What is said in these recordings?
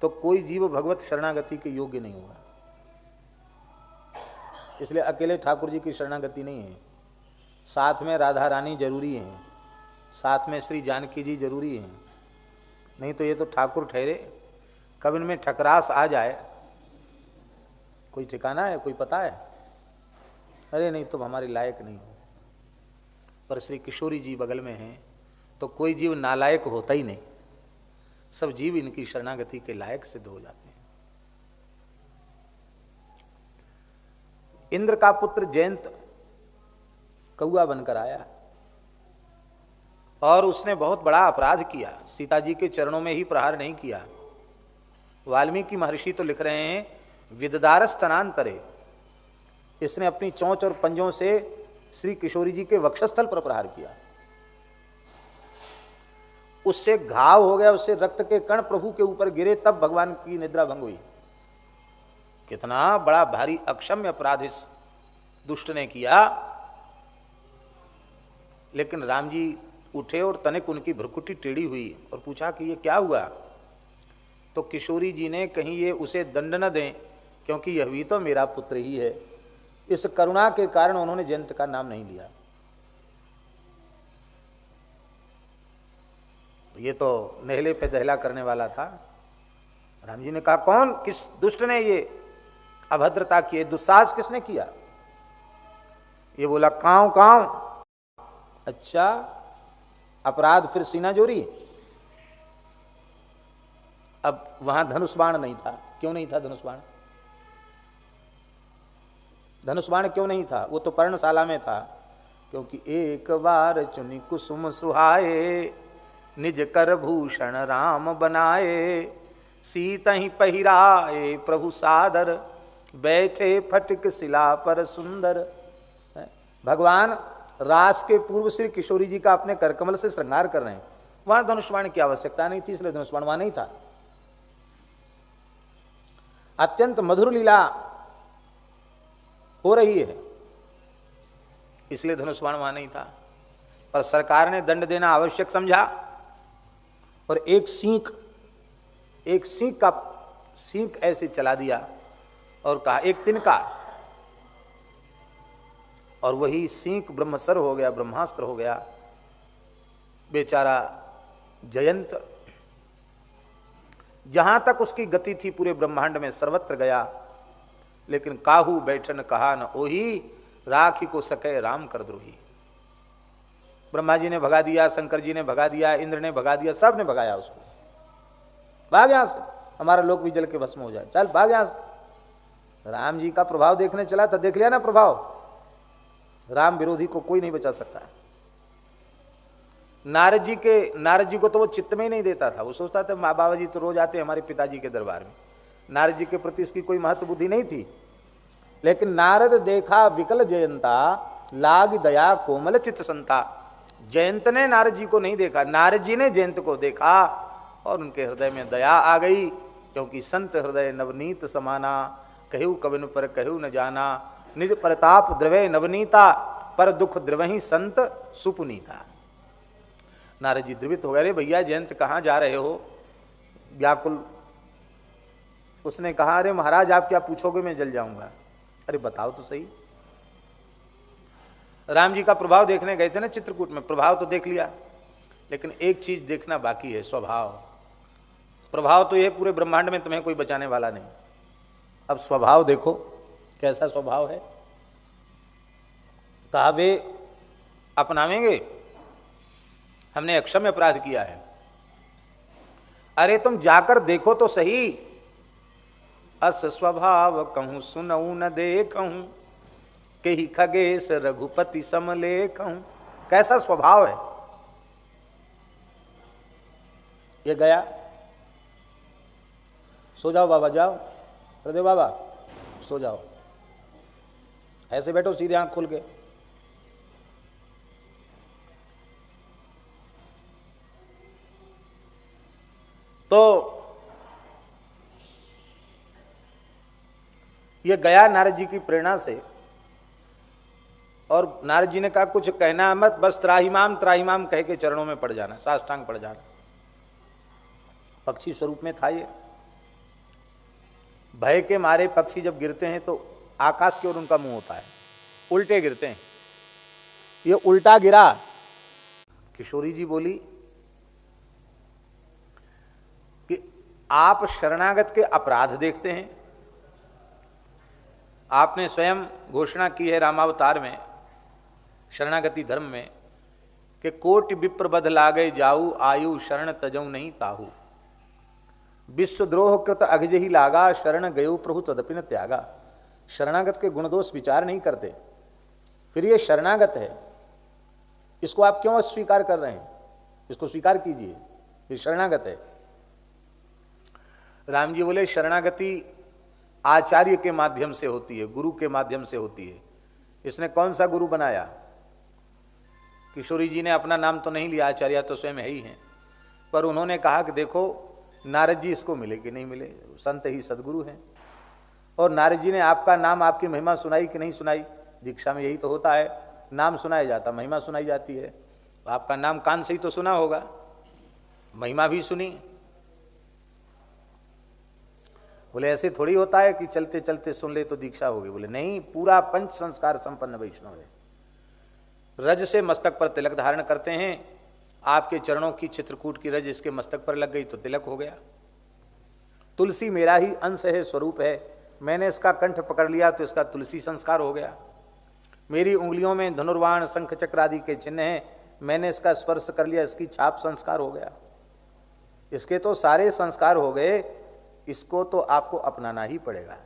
तो कोई जीव भगवत शरणागति के योग्य नहीं होगा। इसलिए अकेले ठाकुर जी की शरणागति नहीं है, साथ में राधा रानी जरूरी है, साथ में श्री जानकी जी जरूरी हैं। नहीं तो ये तो ठाकुर ठहरे, कब इनमें ठकरास आ जाए कोई ठिकाना है, कोई पता है? अरे नहीं तुम हमारे लायक नहीं हो। पर श्री किशोरी जी बगल में हैं तो कोई जीव नालायक होता ही नहीं, सब जीव इनकी शरणागति के लायक सिद्ध हो जाते हैं। इंद्र का पुत्र जयंत कौआ बनकर आया और उसने बहुत बड़ा अपराध किया, सीता जी के चरणों में ही प्रहार नहीं किया। वाल्मीकि महर्षि तो लिख रहे हैं विददारस तनांतरे, इसने अपनी चोंच और पंजों से श्री किशोरी जी के वक्षस्थल पर प्रहार किया, उससे घाव हो गया, उससे रक्त के कण प्रभु के ऊपर गिरे, तब भगवान की निद्रा भंग हुई। कितना बड़ा भारी अक्षम्य अपराध इस दुष्ट ने किया। लेकिन राम जी उठे और तनिक उनकी भ्रुकुटी टेढ़ी हुई और पूछा कि ये क्या हुआ? तो किशोरी जी ने कहीं ये उसे दंड न दें, क्योंकि यह भी तो मेरा पुत्र ही है। इस करुणा के कारण उन्होंने जयंत का नाम नहीं लिया। ये तो नहले पे दहला करने वाला था। राम जी ने कहा कौन, किस दुष्ट ने ये अभद्रता की, दुस्साहस किसने किया? ये बोला कांव कांव। अच्छा, अपराध फिर सीना जोरी। अब वहां धनुष बाण नहीं था। क्यों नहीं था धनुष बाण? धनुष बाण क्यों नहीं था? वो तो पर्णशाला में था। क्योंकि एक बार चुनी कुसुम सुहाए, निज कर भूषण राम बनाए, सीता ही पहिराए प्रभु सादर, बैठे फटिक शिला पर सुंदर। भगवान रास के पूर्व श्री किशोरी जी का अपने करकमल से श्रृंगार कर रहे हैं, वहां धनुष्बाण की आवश्यकता नहीं थी, इसलिए धनुष्बाण वहां नहीं था। अत्यंत मधुर लीला हो रही है, इसलिए धनुष्बाण वहां नहीं था। पर सरकार ने दंड देना आवश्यक समझा और एक सींक ऐसे चला दिया और कहा एक तिनका, और वही सींक ब्रह्मसर हो गया, ब्रह्मास्त्र हो गया। बेचारा जयंत जहां तक उसकी गति थी पूरे ब्रह्मांड में सर्वत्र गया, लेकिन काहू बैठन कहा न ओही, राखी को सके राम कर द्रोही। ब्रह्मा जी ने भगा दिया, शंकर जी ने भगा दिया, इंद्र ने भगा दिया, सब ने भगाया उसको। भाग यहां से, हमारा लोक भी जल के भस्म हो जाए, चल भाग यहां से। राम जी का प्रभाव देखने चला था, देख लिया ना प्रभाव। राम विरोधी को कोई नहीं बचा सकता। नारद जी को तो वो चित्त में ही नहीं देता था। वो सोचता था माँ बाबा जी तो रोज आते हमारे पिताजी के दरबार में, नारद जी के प्रति उसकी कोई महत्व बुद्धि नहीं थी। लेकिन नारद देखा विकल जयंता, लाग दया कोमल चित्त संता। जयंत ने नारद जी को नहीं देखा, नारद जी ने जयंत को देखा और उनके हृदय में दया आ गई। क्योंकि संत हृदय नवनीत समाना, कहू कबिन पर कहू न जाना, निज प्रताप द्रवय नवनीता, पर दुख द्रवही संत सुपुनीता। नारद जी द्रवित हो गए, अरे भैया जयंत कहाँ जा रहे हो? व्याकुल उसने कहा, अरे महाराज आप क्या पूछोगे, मैं जल जाऊंगा। अरे बताओ तो सही। राम जी का प्रभाव देखने गए थे ना चित्रकूट में, प्रभाव तो देख लिया, लेकिन एक चीज देखना बाकी है, स्वभाव। प्रभाव तो ये पूरे ब्रह्मांड में तुम्हें कोई बचाने वाला नहीं, अब स्वभाव देखो कैसा स्वभाव है। कहा वे अपनावेंगे, हमने अक्षम्य अपराध किया है। अरे तुम जाकर देखो तो सही। अस स्वभाव कहूं सुनऊ न देखूं, कही खगेश रघुपति समलेखूं। कैसा स्वभाव है ये। गया, सो जाओ बाबा, जाओ हृदय बाबा सो जाओ, ऐसे बैठो सीधे आंख खोल के। तो ये गया नारद जी की प्रेरणा से, और नारद जी ने कहा कुछ कहना मत, बस त्राहिमाम त्राहिमाम कह के चरणों में पड़ जाना, साष्टांग पड़ जाना। पक्षी स्वरूप में था ये। भय के मारे पक्षी जब गिरते हैं तो आकाश की ओर उनका मुंह होता है, उल्टे गिरते हैं। ये उल्टा गिरा। किशोरी जी बोली कि आप शरणागत के अपराध देखते हैं। आपने स्वयं घोषणा की है रामावतार में, शरणागति धर्म में, कि कोटि विप्रबध लागे जाऊ, आयु शरण तजऊ नहीं ताहू। विश्वद्रोह कृत अघजही लागा, शरण गयो प्रभु तदपि न त्यागा। शरणागत के गुण दोष विचार नहीं करते। फिर ये शरणागत है, इसको आप क्यों अस्वीकार कर रहे हैं? इसको स्वीकार कीजिए, ये शरणागत है। राम जी बोले शरणागति आचार्य के माध्यम से होती है, गुरु के माध्यम से होती है। इसने कौन सा गुरु बनाया? किशोरी जी ने अपना नाम तो नहीं लिया, आचार्य तो स्वयं है ही हैं, पर उन्होंने कहा कि देखो नारद जी इसको मिले कि नहीं मिले, संत ही सदगुरु हैं। और नारद जी ने आपका नाम, आपकी महिमा सुनाई कि नहीं सुनाई? दीक्षा में यही तो होता है, नाम सुनाया जाता, महिमा सुनाई जाती है। आपका नाम कान से ही तो सुना होगा, महिमा भी सुनी। बोले ऐसे थोड़ी होता है कि चलते चलते सुन ले तो दीक्षा होगी। बोले नहीं, पूरा पंच संस्कार संपन्न वैष्णव है। रज से मस्तक पर तिलक धारण करते हैं, आपके चरणों की चित्रकूट की रज इसके मस्तक पर लग गई तो तिलक हो गया। तुलसी मेरा ही अंश है, स्वरूप है, मैंने इसका कंठ पकड़ लिया तो इसका तुलसी संस्कार हो गया। मेरी उंगलियों में धनुर्वाण शंख चक्र आदि के चिन्ह हैं, मैंने इसका स्पर्श कर लिया, इसकी छाप संस्कार हो गया। इसके तो सारे संस्कार हो गए, इसको तो आपको अपनाना ही पड़ेगा।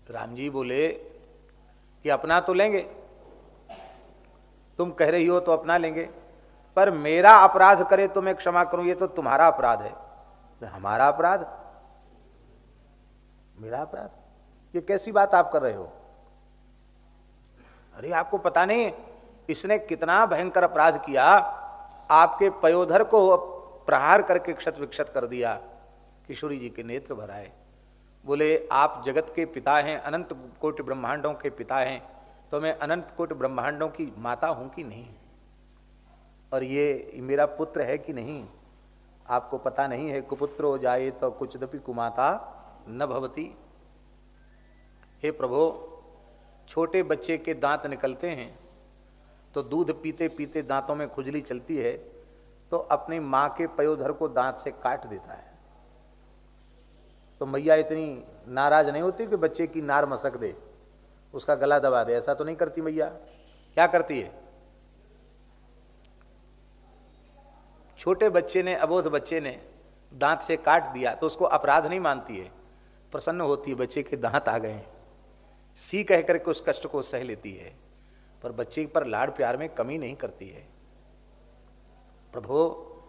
राम जी बोले कि अपना तो लेंगे, तुम कह रही हो तो अपना लेंगे, पर मेरा अपराध करे तो मैं क्षमा करूं, ये तो तुम्हारा अपराध है। हमारा अपराध? मेरा अपराध? ये कैसी बात आप कर रहे हो? अरे आपको पता नहीं इसने कितना भयंकर अपराध किया, आपके पयोधर को प्रहार करके क्षत विक्षत कर दिया। किशोरी जी के नेत्र भर आए। बोले आप जगत के पिता हैं, अनंत कोटि ब्रह्मांडों के पिता हैं, तो मैं अनंत कोटि ब्रह्मांडों की माता हूं कि नहीं? और ये मेरा पुत्र है कि नहीं? आपको पता नहीं है, कुपुत्र हो जाए तो कुचदपि कुमाता न भवती। हे प्रभु, छोटे बच्चे के दांत निकलते हैं तो दूध पीते पीते दांतों में खुजली चलती है, तो अपनी मां के पयोधर को दांत से काट देता है। तो मैया इतनी नाराज नहीं होती कि बच्चे की नार मसक दे, उसका गला दबा दे, ऐसा तो नहीं करती मैया। क्या करती है? छोटे बच्चे ने, अबोध बच्चे ने दांत से काट दिया तो उसको अपराध नहीं मानती है, प्रसन्न होती है, बच्चे के दांत आ गए, सी कह करके उस कष्ट को सह लेती है, पर बच्चे पर लाड़ प्यार में कमी नहीं करती है। प्रभु,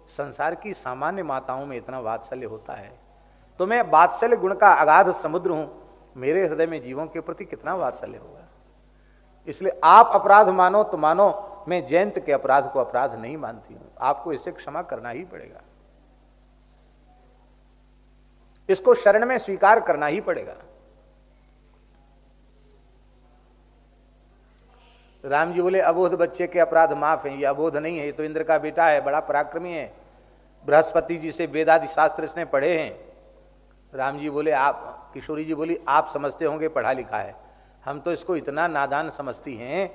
संसार की सामान्य माताओं में इतना वात्सल्य होता है, तो मैं वात्सल्य गुण का अगाध समुद्र हूं, मेरे हृदय में जीवों के प्रति कितना वात्सल्य होगा। इसलिए आप अपराध मानो तो मानो, मैं जयंत के अपराध को अपराध नहीं मानती हूं, आपको इसे क्षमा करना ही पड़ेगा, इसको शरण में स्वीकार करना ही पड़ेगा। राम जी बोले अबोध बच्चे के अपराध माफ हैं, ये अबोध नहीं है, ये तो इंद्र का बेटा है, बड़ा पराक्रमी है, बृहस्पति जी से वेदादि शास्त्र इसने पढ़े हैं। राम जी बोले आप, किशोरी जी बोली आप समझते होंगे पढ़ा लिखा है, हम तो इसको इतना नादान समझती हैं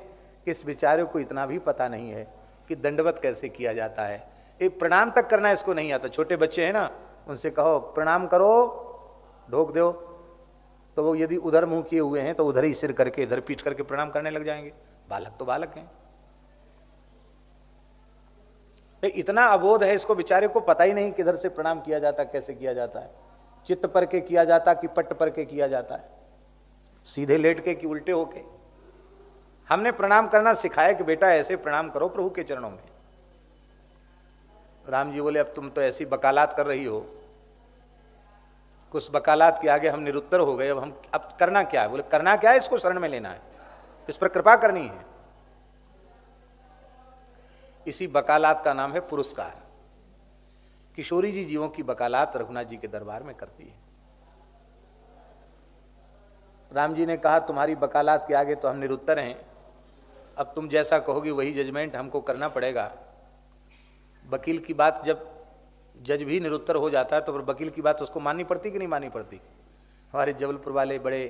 कि इस बेचारे को इतना भी पता नहीं है कि दंडवत कैसे किया जाता है, ये प्रणाम तक करना इसको नहीं आता। छोटे बच्चे हैं ना, उनसे कहो प्रणाम करो, ढोक दो, तो वो यदि उधर मुंह किए हुए हैं तो उधर ही सिर करके इधर पीठ करके प्रणाम करने लग जाएंगे। बालक तो बालक हैं, इतना अबोध है, इसको बेचारे को पता ही नहीं किधर से प्रणाम किया जाता, कैसे किया जाता है, चित्त पर के किया जाता कि पट्ट पर के किया जाता है, सीधे लेट के कि उल्टे होके। हमने प्रणाम करना सिखाया कि बेटा ऐसे प्रणाम करो प्रभु के चरणों में। राम जी बोले अब तुम तो ऐसी वकालत कर रही हो, कुछ वकालत के आगे हम निरुत्तर हो गए, अब करना क्या है? बोले करना क्या है, इसको शरण में लेना है, इस पर कृपा करनी है। इसी वकालत का नाम है पुरस्कार। किशोरी जी जीवों की वकालत रघुनाथ जी के दरबार में करती है। राम जी ने कहा तुम्हारी वकालत के आगे तो हम निरुत्तर हैं, अब तुम जैसा कहोगी वही जजमेंट हमको करना पड़ेगा। वकील की बात जब जज भी निरुत्तर हो जाता है तो फिर वकील की बात उसको माननी पड़ती कि नहीं माननी पड़ती। हमारे जबलपुर वाले बड़े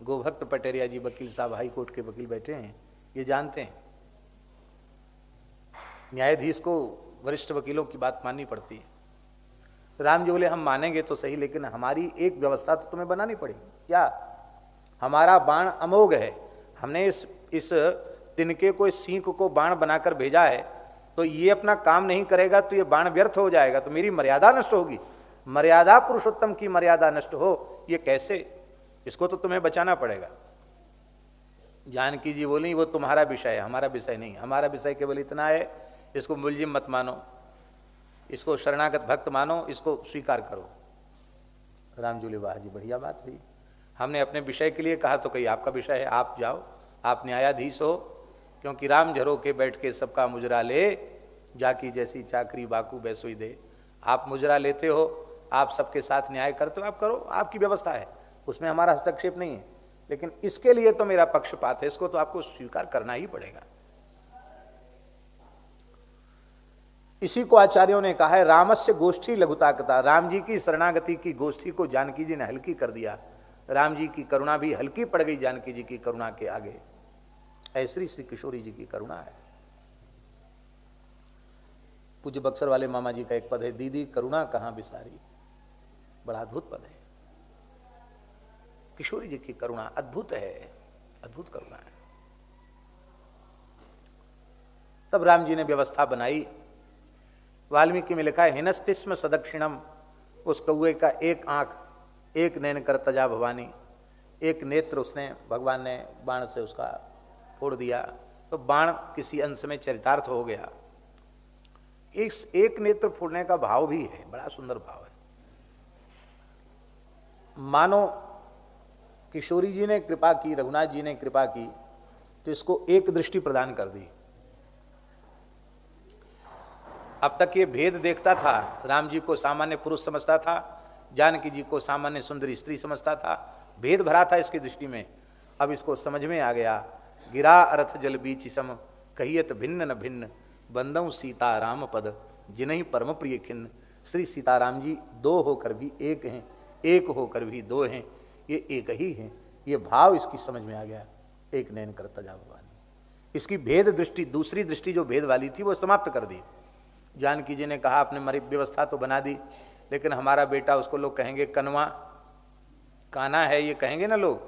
गोभक्त पटेरिया जी वकील साहब, हाई कोर्ट के वकील बैठे हैं, ये जानते हैं न्यायाधीश को वरिष्ठ वकीलों की बात माननी पड़ती है। राम जी बोले हम मानेंगे तो सही, लेकिन हमारी एक व्यवस्था तो तुम्हें बनानी पड़ेगी। क्या? हमारा बाण अमोघ है, हमने इस तिनके को, इस सींग को बाण बनाकर भेजा है, तो ये अपना काम नहीं करेगा तो ये बाण व्यर्थ हो जाएगा, तो मेरी मर्यादा नष्ट होगी। मर्यादा, पुरुषोत्तम की मर्यादा नष्ट हो, ये कैसे? इसको तो तुम्हें बचाना पड़ेगा। जानकी जी बोली वो तुम्हारा विषय है, हमारा विषय नहीं। हमारा विषय केवल इतना है, इसको मुलजिम मत मानो, इसको शरणागत भक्त मानो, इसको स्वीकार करो। राम जी वाह जी बढ़िया बात हुई, हमने अपने विषय के लिए कहा तो कहीं आपका विषय है, आप जाओ, आप न्यायाधीश हो, क्योंकि राम झरो के बैठ के सबका मुजरा ले, जाकी जैसी चाकरी बाकू बैसोई दे। आप मुजरा लेते हो, आप सबके साथ न्याय करते हो, आप करो, आपकी व्यवस्था है, उसमें हमारा हस्तक्षेप नहीं है, लेकिन इसके लिए तो मेरा पक्षपात है, इसको तो आपको स्वीकार करना ही पड़ेगा। इसी को आचार्यों ने कहा है रामस्य गोष्ठी लघुता कथा। राम जी की शरणागति की गोष्ठी को जानकी जी ने हल्की कर दिया, राम जी की करुणा भी हल्की पड़ गई जानकी जी की करुणा के आगे। ऐसी श्री किशोरी जी की करुणा है। पूज्य बक्सर वाले मामा जी का एक पद है, दीदी करुणा कहां बिसारी, बड़ा अद्भुत पद है। किशोरी जी की करुणा अद्भुत है, अद्भुत करुणा है। तब राम जी ने व्यवस्था बनाई। वाल्मीकि में लिखा है हिनस्तिस्म सदक्षिणम, उस कौए का एक आंख, एक नैन कर तजा भवानी, एक नेत्र उसने, भगवान ने बाण से उसका फोड़ दिया, तो बाण किसी अंश में चरितार्थ हो गया। इस एक नेत्र फोड़ने का भाव भी है, बड़ा सुंदर भाव है। मानो किशोरी जी ने कृपा की, रघुनाथ जी ने कृपा की, तो इसको एक दृष्टि प्रदान कर दी। अब तक ये भेद देखता था, राम जी को सामान्य पुरुष समझता था, जानकी जी को सामान्य सुंदरी स्त्री समझता था, भेद भरा था इसकी दृष्टि में। अब इसको समझ में आ गया। गिरा अर्थ जल बीच सम, कहियत भिन्न न भिन्न, बंदऊ सीता राम पद, जिन्हीं परम प्रिय खिन्न। श्री सीताराम जी दो होकर भी एक हैं, एक होकर भी दो हैं, ये एक ही हैं। ये भाव इसकी समझ में आ गया। एक नैन कर तजा भवानी, इसकी भेद दृष्टि, दूसरी दृष्टि जो भेद वाली थी वो समाप्त कर दी। जानकी जी ने कहा आपने हमारी व्यवस्था तो बना दी, लेकिन हमारा बेटा, उसको लोग कहेंगे कनवा, काना है, ये कहेंगे ना लोग,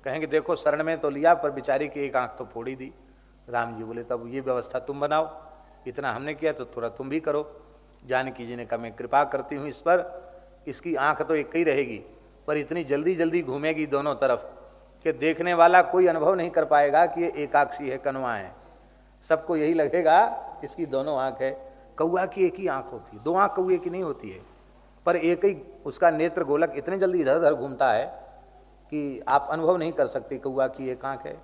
कहेंगे देखो शरण में तो लिया पर बेचारी की एक आंख तो फोड़ी दी। राम जी बोले तब ये व्यवस्था तुम बनाओ, इतना हमने किया तो थोड़ा तुम भी करो। जानकी जी ने कहा मैं कृपा करती हूँ इस पर, इसकी आंख तो एक ही रहेगी, पर इतनी जल्दी जल्दी घूमेगी दोनों तरफ कि देखने वाला कोई अनुभव नहीं कर पाएगा कि ये एकाक्षी है, कनवा है। सबको यही लगेगा इसकी दोनों आंख है। कौआ की एक ही आंख होती है, दो आंख कौए की नहीं होती है, पर एक ही उसका नेत्र गोलक इतने जल्दी इधर उधर घूमता है कि आप अनुभव नहीं कर सकते कौआ की एक आंख है।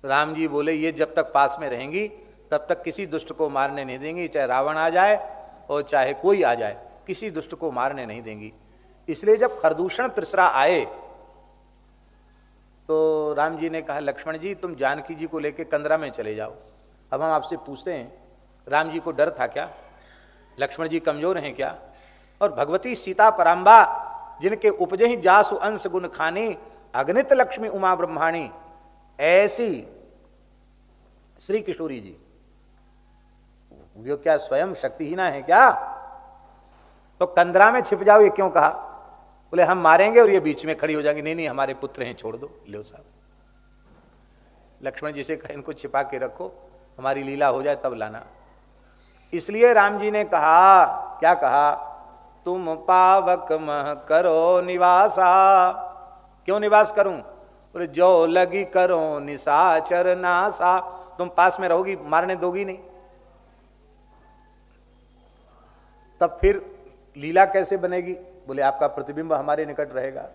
राम जी बोले ये जब तक पास में रहेंगी तब तक किसी दुष्ट को मारने नहीं देंगी, चाहे रावण आ जाए और चाहे कोई आ जाए, किसी दुष्ट को मारने नहीं देंगी। इसलिए जब खरदूषण त्रिसरा आए तो राम जी ने कहा लक्ष्मण जी तुम जानकी जी को लेकर कंदरा में चले जाओ। अब हम आपसे पूछते हैं, राम जी को डर था क्या? लक्ष्मण जी कमजोर हैं क्या? और भगवती सीता पराम्बा जिनके उपजे ही जासु अंश गुण खानी, अगणित लक्ष्मी उमा ब्रह्माणी, ऐसी श्री किशोरी जी वो क्या स्वयं शक्तिहीना है क्या? तो कंदरा में छिप जाओ ये क्यों कहा? बोले हम मारेंगे और ये बीच में खड़ी हो जाएंगी। नहीं नहीं हमारे पुत्र हैं, छोड़ दो। लो साहब, लक्ष्मण जी से कहा इनको छिपा के रखो, हमारी लीला हो जाए तब लाना। इसलिए राम जी ने कहा, क्या कहा? तुम पावक मह करो निवासा। क्यों निवास करूं? बोले जो लगी करो निशाचर नासा। तुम पास में रहोगी, मारने दोगी नहीं, तब फिर लीला कैसे बनेगी? बोले आपका प्रतिबिंब हमारे निकट रहेगा।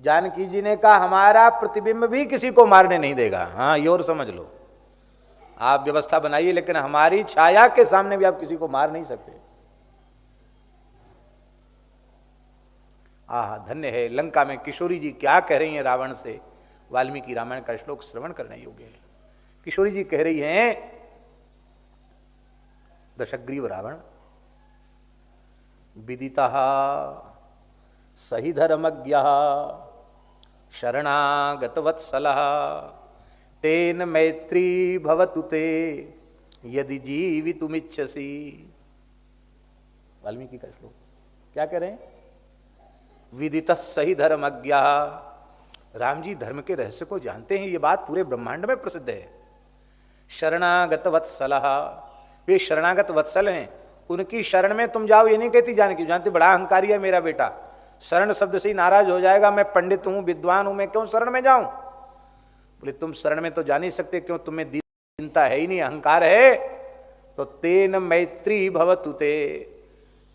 जानकी जी ने कहा हमारा प्रतिबिंब भी किसी को मारने नहीं देगा। हाँ ये और समझ लो, आप व्यवस्था बनाइए लेकिन हमारी छाया के सामने भी आप किसी को मार नहीं सकते। आह धन्य है लंका में किशोरी जी क्या कह रही हैं रावण से। वाल्मीकि रामायण का श्लोक श्रवण करने योग्य है। किशोरी जी कह रही हैं दशग्रीव रावण विदितः सही धर्मज्ञः शरणागत वत्सलः तेन मैत्री भवतु ते यदि जीवितुमिच्छसि। वाल्मीकि का श्लोक क्या कह रहे हैं? विदितः सही धर्मज्ञः, राम जी धर्म के रहस्य को जानते हैं, ये बात पूरे ब्रह्मांड में प्रसिद्ध है। शरणागत वत्सलः, वे शरणागत वत्सल हैं, उनकी शरण में तुम जाओ। ये नहीं कहती जानकी, जानती बड़ा अहंकारी है मेरा बेटा, शरण शब्द से ही नाराज हो जाएगा, मैं पंडित हूं विद्वान हूं, मैं क्यों शरण में जाऊं? बोले तुम शरण में तो जा नहीं सकते, क्यों? तुम्हें दीनता है ही नहीं, अहंकार है। तो तेन मैत्री भवतु ते,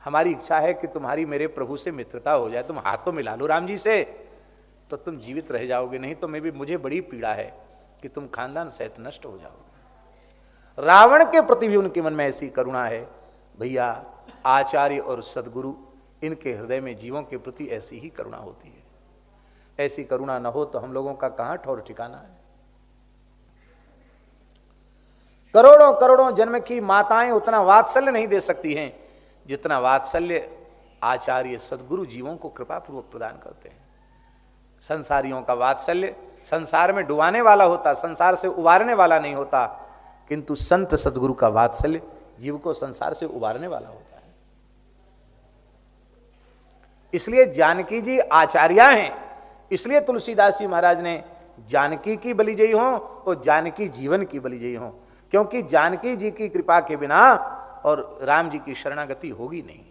हमारी इच्छा है कि तुम्हारी मेरे प्रभु से मित्रता हो जाए, तुम हाथ तो मिला लो राम जी से, तो तुम जीवित रह जाओगे, नहीं तो मैं भी, मुझे बड़ी पीड़ा है कि तुम खानदान सहित नष्ट हो जाओगे। रावण के प्रति भी उनके मन में ऐसी करुणा है। भैया आचार्य और सदगुरु, इनके हृदय में जीवों के प्रति ऐसी ही करुणा होती है। ऐसी करुणा न हो तो हम लोगों का कहां ठौर ठिकाना है। करोड़ों करोड़ों जन्म की माताएं उतना वात्सल्य नहीं दे सकती हैं जितना वात्सल्य आचार्य सदगुरु जीवों को कृपा पूर्वक प्रदान करते हैं। संसारियों का वात्सल्य संसार में डुबाने वाला होता, संसार से उबारने वाला नहीं होता, किंतु संत सदगुरु का वात्सल्य जीव को संसार से उबारने वाला होता है। इसलिए जानकी जी आचार्या हैं, इसलिए तुलसीदास जी महाराज ने जानकी की बलि जयी हो और जानकी जीवन की बलि जयी हो, क्योंकि जानकी जी की कृपा के बिना और राम जी की शरणागति होगी नहीं।